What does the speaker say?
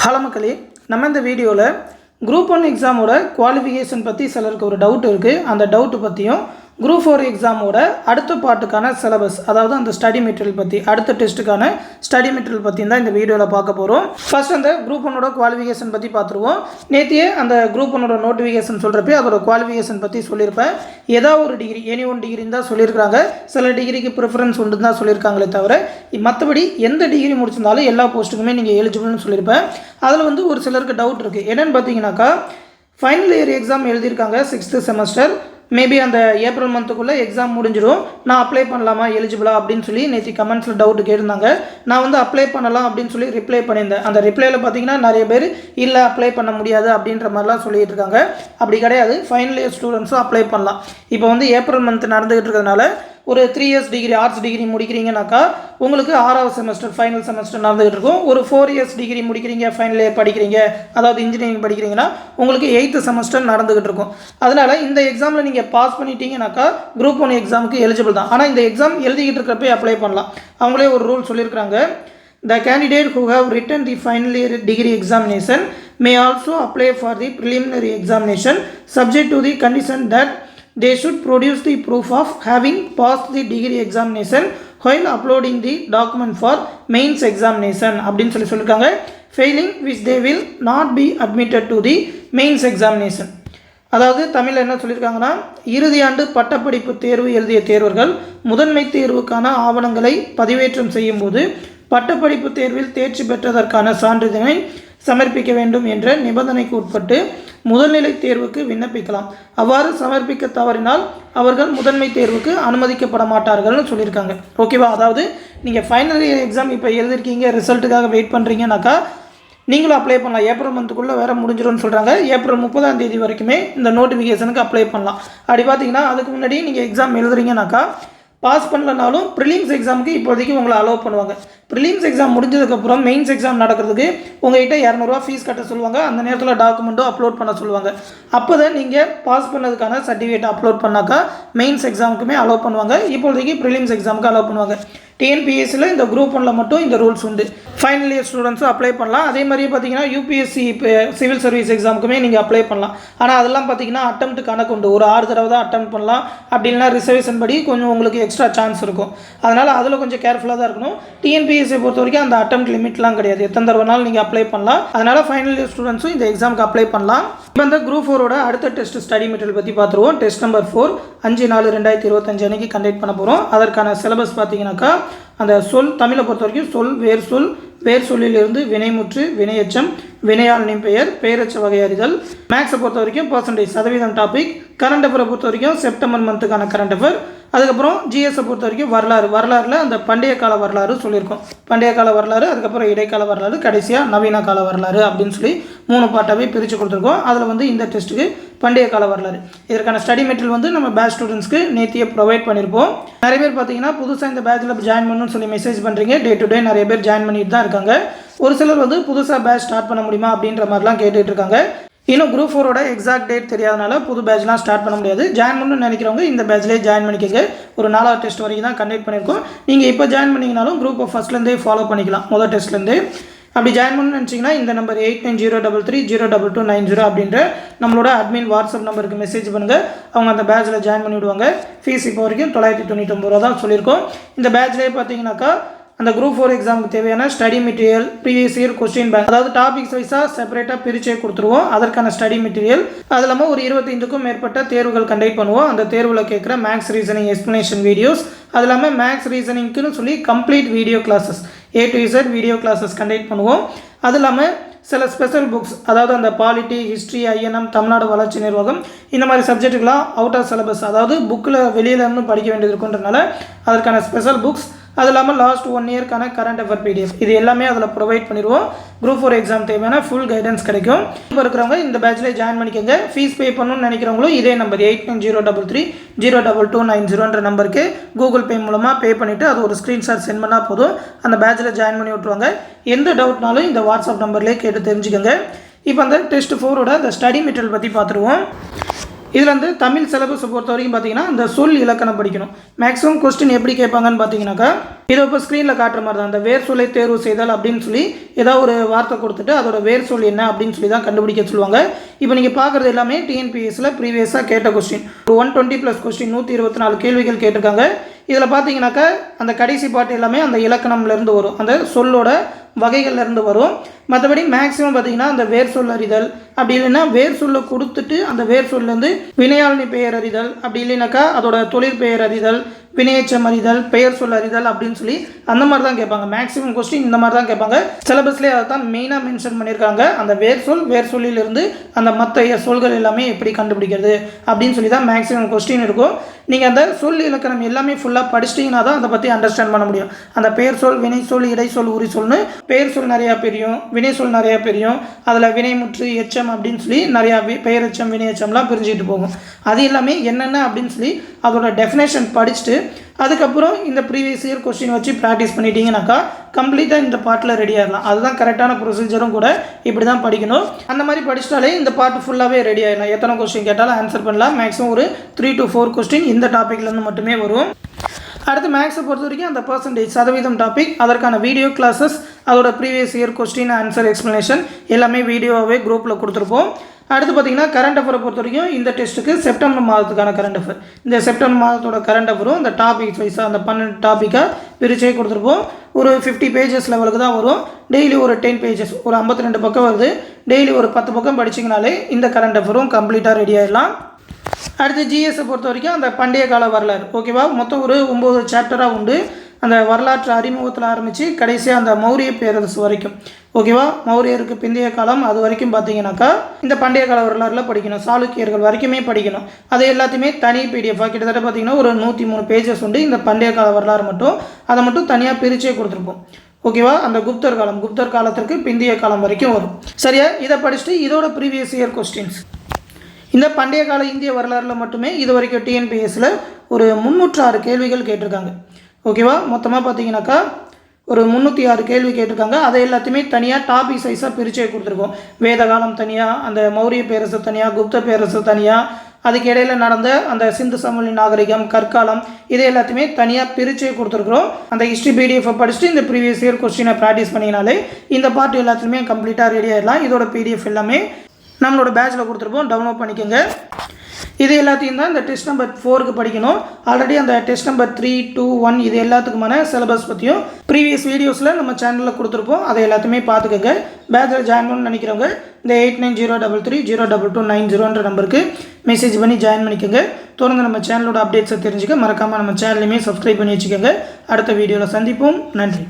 Hello மக்களே, நம்ம இந்த வீடியோவில் குரூப் 1 எக்ஸாமோட குவாலிஃபிகேஷன் பற்றி சிலருக்கு ஒரு டவுட் இருக்குது. அந்த டவுட்டு பற்றியும் குரூப் 4 எக்ஸாமோட அடுத்த பாட்டுக்கான சிலபஸ், அதாவது அந்த ஸ்டடி மெட்டீரியல் பற்றி, அடுத்த டெஸ்ட்டுக்கான ஸ்டடி மெட்டீரியல் பற்றி தான் இந்த வீடியோவில் பார்க்க போகிறோம். ஃபர்ஸ்ட் அந்த குரூப் 1ஓட குவாலிஃபிகேஷன் பற்றி பார்த்துருவோம். நேற்றையே அந்த குரூப் 1ஓட நோட்டிஃபிகேஷன் சொல்கிறப்ப அதோட குவாலிஃபிகேஷன் பற்றி சொல்லியிருப்பேன். ஏதாவது ஒரு டிகிரி, எனி ஒன் டிகிரின்னு தான் சொல்லியிருக்காங்க. சில டிகிரிக்கு ப்ரிஃபரன்ஸ் உண்டு தான் சொல்லியிருக்காங்களே தவிர மற்றபடி எந்த டிகிரி முடிச்சிருந்தாலும் எல்லா போஸ்ட்டுக்குமே நீங்கள் எலிஜிபிள்னு சொல்லியிருப்பேன். அதில் ஒரு சிலருக்கு டவுட் இருக்குது. என்னென்னு பார்த்தீங்கன்னாக்கா, ஃபைனல் இயர் எக்ஸாம் எழுதியிருக்காங்க 6th செமஸ்டர். மேபி அந்த ஏப்ரல் மந்த்துக்குள்ளே எக்ஸாம் முடிஞ்சிடும், நான் அப்ளை பண்ணலாமா, எலிஜிபிளா அப்படின்னு சொல்லி நேற்று கமெண்ட்ஸில் டவுட்டு கேட்டிருந்தாங்க. நான் அப்ளை பண்ணலாம் அப்படின்னு சொல்லி ரிப்ளை பண்ணியிருந்தேன். அந்த ரிப்ளையில் பார்த்தீங்கன்னா நிறைய பேர் இல்லை அப்ளை பண்ண முடியாது அப்படின்ற மாதிரிலாம் சொல்லிட்டு இருக்காங்க. அப்படி கிடையாது, ஃபைனல் இயர் ஸ்டூடெண்ட்ஸும் அப்ளை பண்ணலாம். இப்போ ஏப்ரல் மந்த் நடந்துகிட்டு இருக்கிறதுனால ஒரு 3 இயர்ஸ் டிகிரி, ஆர்ட்ஸ் டிகிரி முடிக்கிறீங்கனாக்கா உங்களுக்கு 6வது செமஸ்டர் ஃபைனல் செமஸ்டர் நடந்துகிட்டு இருக்கும். ஒரு 4 இயர்ஸ் டிகிரி முடிக்கிறீங்க, ஃபைனல் இயர் படிக்கிறீங்க, அதாவது இன்ஜினியரிங் படிக்கிறீங்கன்னா உங்களுக்கு 8th செமஸ்டர் நடந்துகிட்டு இருக்கும். அதனால் இந்த எக்ஸாமில் நீங்கள் பாஸ் பண்ணிட்டீங்கன்னாக்கா குரூப் 1 எக்ஸாமுக்கு எலிஜிபிள் தான். ஆனால் இந்த எக்ஸாம் எழுதிக்கிட்டு இருக்கிறப்ப அப்ளை பண்ணலாம். அவங்களே ஒரு ரூல் சொல்லியிருக்கிறாங்க. The candidate who have written the final year degree examination may also apply for the preliminary examination subject to the condition that they should produce the proof of having passed the degree examination while uploading the document for mains examination அப்படின்னு சொல்லியிருக்காங்க. failing which they will not be admitted to the mains examination. அதாவது தமிழில் என்ன சொல்லியிருக்காங்கன்னா, இறுதி ஆண்டு பட்டப்படிப்பு தேர்வு எழுதிய தேர்வர்கள் முதன்மை தேர்வுக்கான ஆவணங்களை பதிவேற்றம் செய்யும் போது பட்டப்படிப்பு தேர்வில் தேர்ச்சி பெற்றதற்கான சான்றிதழை சமர்ப்பிக்க வேண்டும் என்ற நிபந்தனைக்கு உட்பட்டு முதல்நிலை தேர்வுக்கு விண்ணப்பிக்கலாம். அவ்வாறு சமர்ப்பிக்க தவறினால் அவர்கள் முதன்மை தேர்வுக்கு அனுமதிக்கப்பட மாட்டார்கள்னு சொல்லியிருக்காங்க. ஓகேவா? அதாவது நீங்கள் ஃபைனல் இயர் எக்ஸாம் இப்போ எழுதிருக்கீங்க, ரிசல்ட்டுக்காக வெயிட் பண்ணுறீங்கன்னாக்கா நீங்களும் அப்ளை பண்ணலாம். ஏப்ரல் மந்த்துக்குள்ளே வேறு முடிஞ்சிடும்னு சொல்கிறாங்க. ஏப்ரல் 30ஆம் தேதி வரைக்குமே இந்த நோட்டிஃபிகேஷனுக்கு அப்ளை பண்ணலாம். அப்படி பார்த்தீங்கன்னா அதுக்கு முன்னாடி நீங்கள் எக்ஸாம் எழுதுறீங்கன்னாக்கா பாஸ் பண்ணலனாலும் ப்ரிலிம்ஸ் எக்ஸாமுக்கு இப்போதைக்கு உங்களை அலோவ் பண்ணுவாங்க. ப்ரிலிம்ஸ் எக்ஸாம் முடிஞ்சதுக்கப்புறம் மெயின்ஸ் எக்ஸாம் நடக்கிறதுக்கு உங்கள்கிட்ட 200 ஃபீஸ் கட்ட சொல்லுவாங்க. அந்த நேரத்தில் டாக்குமெண்ட்டும் அப்லோட் பண்ண சொல்லுவாங்க. அப்போ தான் நீங்கள் பாஸ் பண்ணதுக்கான சர்டிஃபிகேட் அப்லோட் பண்ணாக்கா மெயின்ஸ் எக்ஸாமுக்குமே அலோவ் பண்ணுவாங்க. இப்போதைக்கு ப்ரிலிம்ஸ் எக்ஸாமுக்கு அலோவ் பண்ணுவாங்க. டிஎன்பிஎஸ்சியில் இந்த குரூப் 1ல் மட்டும் இந்த ரூல்ஸ் உண்டு. ஃபைனல் இயர் ஸ்டூடெண்ட்ஸும் அப்ளை பண்ணலாம். அதே மாதிரியே பார்த்தீங்கன்னா யூபிஎஸ்சி சிவில் சர்வீஸ் எக்ஸாமுக்குமே நீங்கள் அப்ளை பண்ணலாம். ஆனால் அதெல்லாம் பார்த்தீங்கன்னா அட்டெம்ப்ட் கணக்கு உண்டு. ஒரு 6 தடவை தான் அட்டெம்ப்ட் பண்ணலாம். அப்படின்னா ரிசர்வேஷன் படி கொஞ்சம் உங்களுக்கு எக்ஸ்ட்ரா சான்ஸ் இருக்கும். அதனால் அதில் கொஞ்சம் கேர்ஃபுல்லாக தான் இருக்கணும். டிஎன்பிஎஸ்சியை பொறுத்த வரைக்கும் அந்த அட்டெம்ப்ட் லிமிட்லாம் கிடையாது. எத்தனை தடவைனாலும் நீங்கள் அப்ளை பண்ணலாம். அதனால் ஃபைனல் இயர் ஸ்டூடெண்ட்ஸும் இந்த எக்ஸாமுக்கு அப்ளை பண்ணலாம். இப்போ இந்த குரூப் 4ஓட அடுத்த டெஸ்ட் ஸ்டடி மெட்டீரியல் பற்றி பார்த்துருவோம். டெஸ்ட் நம்பர் 4 5/4/2025 அன்றைக்கி கண்டக்ட் பண்ண போகிறோம். அதற்கான சிலபஸ் பார்த்தீங்கன்னாக்கா அந்த சொல் தமிழை பொறுத்த வரைக்கும் சொல், வேர் சொல்லிலிருந்து வினைமுற்று, வினையச்சம், வினையாளனின் பெயர், பெயரச்ச வகை அறிதல். மேக்ஸை பொறுத்த வரைக்கும் பர்சன்டேஜ் சதவீதம் டாபிக். கரண்ட் அஃபரை பொறுத்த வரைக்கும் செப்டம்பர் மந்த்துக்கான கரண்ட் அஃபர். அதுக்கப்புறம் ஜிஎஸை பொறுத்த வரைக்கும் வரலாறில் அந்த பண்டைய கால வரலாறு சொல்லியிருக்கோம். பண்டைய கால வரலாறு, அதுக்கப்புறம் இடைக்கால வரலாறு, கடைசியாக நவீன கால வரலாறு அப்படின்னு சொல்லி 3 பார்ட்டாகவே பிரித்து கொடுத்துருக்கோம். அதில் இந்த டெஸ்ட்டுக்கு பண்டைய கால வரலாறு. இதற்கான ஸ்டடி மெட்டீரியல் நம்ம பேட்ச் ஸ்டூடெண்ட்ஸ்க்கு நேத்தியே ப்ரொவைட் பண்ணியிருப்போம். நிறைய பேர் பார்த்தீங்கன்னா புதுசாக இந்த பேட்சில் ஜாயின் பண்ணணும்னு சொல்லி மெசேஜ் பண்ணுறீங்க. டே டு டே நிறைய பேர் ஜாயின் பண்ணிட்டு தான் இருக்காங்க. ஒரு சிலர் புதுசாக பேட்ச் ஸ்டார்ட் பண்ண முடியுமா அப்படின்ற மாதிரிலாம் கேட்டுட்டு இருக்காங்க. இன்னும் குரூப் 4ஓட எக்ஸாக்ட் டேட் தெரியாதனால புது பேட்ச்லாம் ஸ்டார்ட் பண்ண முடியாது. ஜாயின் பண்ணணும்னு நினைக்கிறவங்க இந்த பேட்ச்லேயே ஜாயின் பண்ணிக்கங்க. ஒரு 4வது டெஸ்ட் வரைக்கும் தான் கண்டக்ட் பண்ணியிருக்கோம். நீங்கள் இப்போ ஜாயின் பண்ணிங்கனாலும் குரூப்பை ஃபஸ்ட்லேருந்தே ஃபாலோ பண்ணிக்கலாம், முதல் டெஸ்ட்லேருந்து. அப்படி ஜாயின் பண்ணணும்னு நினச்சிங்கன்னா இந்த நம்பர் 8903302290 அப்படின்ற நம்மளோட அட்மின் வாட்ஸ்அப் நம்பருக்கு மெசேஜ் பண்ணுங்கள். அவங்க அந்த பேட்சில் ஜாயின் பண்ணி விடுவாங்க. ஃபீஸ் இப்போ வரைக்கும் 999 ரூபா தான் சொல்லியிருக்கோம். இந்த பேட்ச்லேயே பார்த்தீங்கன்னாக்கா அந்த குரூப் 4 எக்ஸாமுக்கு தேவையான study material, previous year question bank, அதாவது டாபிக்ஸ் வைஸாக செப்பரேட்டாக பிரிச்சே கொடுத்துருவோம். அதற்கான ஸ்டடி மெட்டீரியல் அது இல்லாமல் ஒரு 25க்கும் மேற்பட்ட தேர்வுகள் கண்டக்ட் பண்ணுவோம். அந்த தேர்வில் கேட்குற மேக்ஸ் ரீசனிங் எக்ஸ்ப்ளனேஷன் வீடியோஸ், அது இல்லாமல் மேக்ஸ் ரீசனிங்க்குன்னு சொல்லி complete video classes, A to Z video classes conduct பண்ணுவோம். அது இல்லாமல் சில ஸ்பெஷல் புக்ஸ், அதாவது அந்த பாலிட்டி, ஹிஸ்ட்ரி, ஐஎன்எம், தமிழ்நாடு வளர்ச்சி நிர்வாகம், இந்த மாதிரி சப்ஜெக்ட்டுக்கெலாம் அவுட் ஆஃப் சிலபஸ், அதாவது புக்கில் வெளியிலேருந்து படிக்க வேண்டியது இருக்குன்றனால அதற்கான ஸ்பெஷல் புக்ஸ், அது இல்லாமல் லாஸ்ட் 1 இயர்க்கான கரண்ட் அஃபேர் பிடிஎஃப், இது எல்லாமே அதில் ப்ரொவைட் பண்ணிடுவோம். குரூப் 4 எக்ஸாம் தேவையான ஃபுல் கைடன்ஸ் கிடைக்கும். இப்போ இருக்கிறவங்க இந்த பேட்சில் ஜாயின் பண்ணிக்கோங்க. ஃபீஸ் பே பண்ணணும்னு நினைக்கிறவங்களும் இதே நம்பர் 8903302290 நம்பருக்கு கூகுள் பே மூலமாக பே பண்ணிவிட்டு அது ஒரு ஸ்க்ரீன்ஷாட் சென்ட் பண்ணால் போதும். அந்த பேட்சில் ஜாயின் பண்ணி விட்ருவாங்க. எந்த டவுட்னாலும் இந்த வாட்ஸ்அப் நம்பர்லேயே கேட்டு தெரிஞ்சுக்கோங்க. இப்போ அந்த டெஸ்ட் 4ஓட அந்த ஸ்டடி மெட்டீரியல் பற்றி பார்த்துருவோம். இதில் வந்து தமிழ் சிலபஸை பொறுத்த வரைக்கும் பார்த்தீங்கன்னா அந்த சொல் இலக்கணம் படிக்கணும். மேக்ஸிமம் கொஸ்டின் எப்படி கேட்பாங்கன்னு பார்த்தீங்கன்னாக்கா இதை இப்போ ஸ்க்ரீனில் காட்டுற மாதிரி தான் அந்த வேர் சொல்லை தேர்வு செய்தல் அப்படின்னு சொல்லி ஏதாவது ஒரு வார்த்தை கொடுத்துட்டு அதோட வேர் சொல் என்ன அப்படின்னு சொல்லி தான் கண்டுபிடிக்க சொல்லுவாங்க. இப்போ நீங்கள் பார்க்குறது எல்லாமே டிஎன்பிஎஸ்சில் ப்ரீவியஸாக கேட்ட கொஸ்டின். 120+ கொஸ்டின் 124 கேள்விகள் கேட்டிருக்காங்க. இதில் பார்த்தீங்கன்னாக்கா அந்த கடைசி பாட்டு எல்லாமே அந்த இலக்கணம்லேருந்து வரும், அந்த சொல்லோட வகைகள்லேருந்து வரும். மற்றபடி மேக்ஸிமம் பார்த்தீங்கன்னா அந்த வேர் சொல் அறிதல், அப்படி இல்லைன்னா வேர் சொல்லை கொடுத்துட்டு அந்த வேர் சொல்லேருந்து வினையாளனி பெயர் அறிதல், அப்படி இல்லைனாக்கா அதோட தொழிற்பெயர் அறிதல், வினையெச்சம் அறிதல், பெயர் சொல் அறிதல் அப்படின்னு சொல்லி அந்த மாதிரி தான் கேட்பாங்க. மேக்ஸிமம் கொஸ்டின் இந்த மாதிரி தான் கேட்பாங்க. சிலபஸ்லேயே அதை தான் மெயினாக மென்ஷன் பண்ணியிருக்காங்க. அந்த வேர் சொல்லிலிருந்து அந்த மற்ற சொல்கள் எல்லாமே எப்படி கண்டுபிடிக்கிறது அப்படின்னு சொல்லி தான் மேக்ஸிமம் கொஸ்டின் இருக்கும். நீங்கள் அந்த சொல் இலக்கணம் எல்லாமே ஃபுல்லாக படிச்சிட்டிங்கன்னா தான் அதை பற்றி அண்டர்ஸ்டாண்ட் பண்ண முடியும். அந்த பெயர் சொல், வினை சொல், இடை சொல், உரி சொல்னு பெயர் சொல் நிறையா பிரியும், வினை சொல் நிறையா பிரியும், அதில் வினைமுற்று எச்சம் அப்படின்னு சொல்லி நிறையா பெயர் எச்சம் வினை எச்சம்லாம் பிரிஞ்சுட்டு போகும். அது எல்லாமே என்னென்ன அப்படின்னு சொல்லி அதோட டெஃபினேஷன் படிச்சுட்டு அதுக்கப்புறம் இந்த ப்ரீவியஸ் இயர் கொஸ்டின் வச்சு ப்ராக்டிஸ் பண்ணிட்டீங்கன்னாக்கா கம்ப்ளீட்டாக இந்த பாட்டில் ரெடி ஆகிடலாம். அதுதான் கரெக்டான ப்ரொசீஜரும் கூட. இப்படி தான் படிக்கணும். அந்த மாதிரி படிச்சிட்டாலே இந்த பாட்டு ஃபுல்லாகவே ரெடி ஆகிடலாம். எத்தனை கொஸ்டின் கேட்டாலும் ஆன்சர் பண்ணலாம். மேக்ஸிமம் ஒரு 3 to 4 கொஸ்டின் இந்த டாப்பிக்லேருந்து மட்டுமே வரும். அடுத்து மேக்ஸை பொறுத்த வரைக்கும் அந்த பர்சன்டேஜ் சதவீதம் டாபிக், அதற்கான வீடியோ கிளாஸஸ், அதோட previous year question answer explanation எல்லாமே வீடியோவே குரூப்பில் கொடுத்துருப்போம். அடுத்து பார்த்திங்கன்னா கரண்ட் அஃபரை பொறுத்த வரைக்கும் இந்த டெஸ்ட்டுக்கு செப்டம்பர் மாதத்துக்கான கரண்ட் அஃபர், இந்த செப்டம்பர் மாதத்தோட கரண்ட் அஃபரும் இந்த டாபிக் வைஸாக அந்த 12 டாப்பிக்காக பிரிச்சே கொடுத்துருப்போம். ஒரு 50 பேஜஸ் லெவலுக்கு தான் வரும். டெய்லி ஒரு 10 பேஜஸ், ஒரு 52 பக்கம் வருது. டெய்லி ஒரு 10 பக்கம் படிச்சிங்கனாலே இந்த கரண்ட் அஃபரும் கம்ப்ளீட்டாக ரெடி ஆகிடலாம். அடுத்து ஜிஎஸை பொறுத்த வரைக்கும் அந்த பண்டைய கால வரலாறு, ஓகேவா, மொத்தம் ஒரு 9 சாப்டராக உண்டு. அந்த வரலாற்று அறிமுகத்தில் ஆரம்பித்து கடைசியாக அந்த மௌரிய பேரரசு வரைக்கும், ஓகேவா, மௌரியருக்கு பிந்தைய காலம் அது வரைக்கும் பார்த்தீங்கன்னாக்கா இந்த பண்டைய கால வரலாறுல படிக்கணும். சாளுக்கியர்கள் வரைக்குமே படிக்கணும். அது எல்லாத்தையுமே தனி பிடிஎஃபாக கிட்டத்தட்ட பார்த்தீங்கன்னா ஒரு 103 பேஜஸ் உண்டு. இந்த பண்டைய கால வரலாறு மட்டும் அதை மட்டும் தனியாக பிரிச்சே கொடுத்துருப்போம், ஓகேவா. அந்த குப்தர் காலத்திற்கு பிந்தைய காலம் வரைக்கும் வரும். சரியா, இதை படிச்சுட்டு இதோட ப்ரீவியஸ் இயர் கொஸ்டின்ஸ் இந்த பண்டைய கால இந்திய வரலாறில் மட்டுமே இது வரைக்கும் டிஎன்பிஎஸ்சில் ஒரு 306 கேள்விகள் கேட்டிருக்காங்க, ஓகேவா. மொத்தமாக பார்த்தீங்கன்னாக்கா ஒரு 306 கேள்வி கேட்டிருக்காங்க. அதை எல்லாத்தையுமே தனியாக டாபிக் சைஸாக பிரிச்சே கொடுத்துருக்கோம். வேத காலம் தனியாக, அந்த மௌரிய பேரரசு தனியாக, குப்த பேரரசு தனியாக, அதுக்கு இடையில் நடந்த அந்த சிந்து சமவெளி நாகரிகம், கற்காலம், இதை எல்லாத்தையுமே தனியாக பிரிச்சே கொடுத்துருக்குறோம். அந்த ஹிஸ்ட்ரி பிடிஎஃபை படிச்சுட்டு இந்த ப்ரீவியஸ் இயர் கொஸ்டினை ப்ராக்டிஸ் பண்ணிங்கனாலே இந்த பார்ட் எல்லாத்துலேயுமே கம்ப்ளீட்டாக ரெடி ஆகிடலாம். இதோட பிடிஎஃப் எல்லாமே நம்மளோட பேட்சில் கொடுத்துருப்போம், டவுன்லோட் பண்ணிக்கோங்க. இது எல்லாத்தையும் தான் இந்த டெஸ்ட் நம்பர் 4க்கு படிக்கணும். ஆல்ரெடி அந்த டெஸ்ட் நம்பர் 3, 2, 1 இது எல்லாத்துக்குமான சிலபஸ் பற்றியும் ப்ரீவியஸ் வீடியோஸில் நம்ம சேனலில் கொடுத்துருப்போம். அதை எல்லாத்தையுமே பார்த்துக்கோங்க. பேட்சில் ஜாயின் பண்ணணும்னு நினைக்கிறவங்க இந்த 8903322990 நம்பருக்கு மெசேஜ் பண்ணி ஜாயின் பண்ணிக்கோங்க. தொடர்ந்து நம்ம சேனலோட அப்டேட்ஸை தெரிஞ்சுக்க மறக்காமல் நம்ம சேனலையுமே சப்ஸ்கிரைப் பண்ணி வச்சுக்கோங்க. அடுத்த வீடியோவில் சந்திப்போம். நன்றி.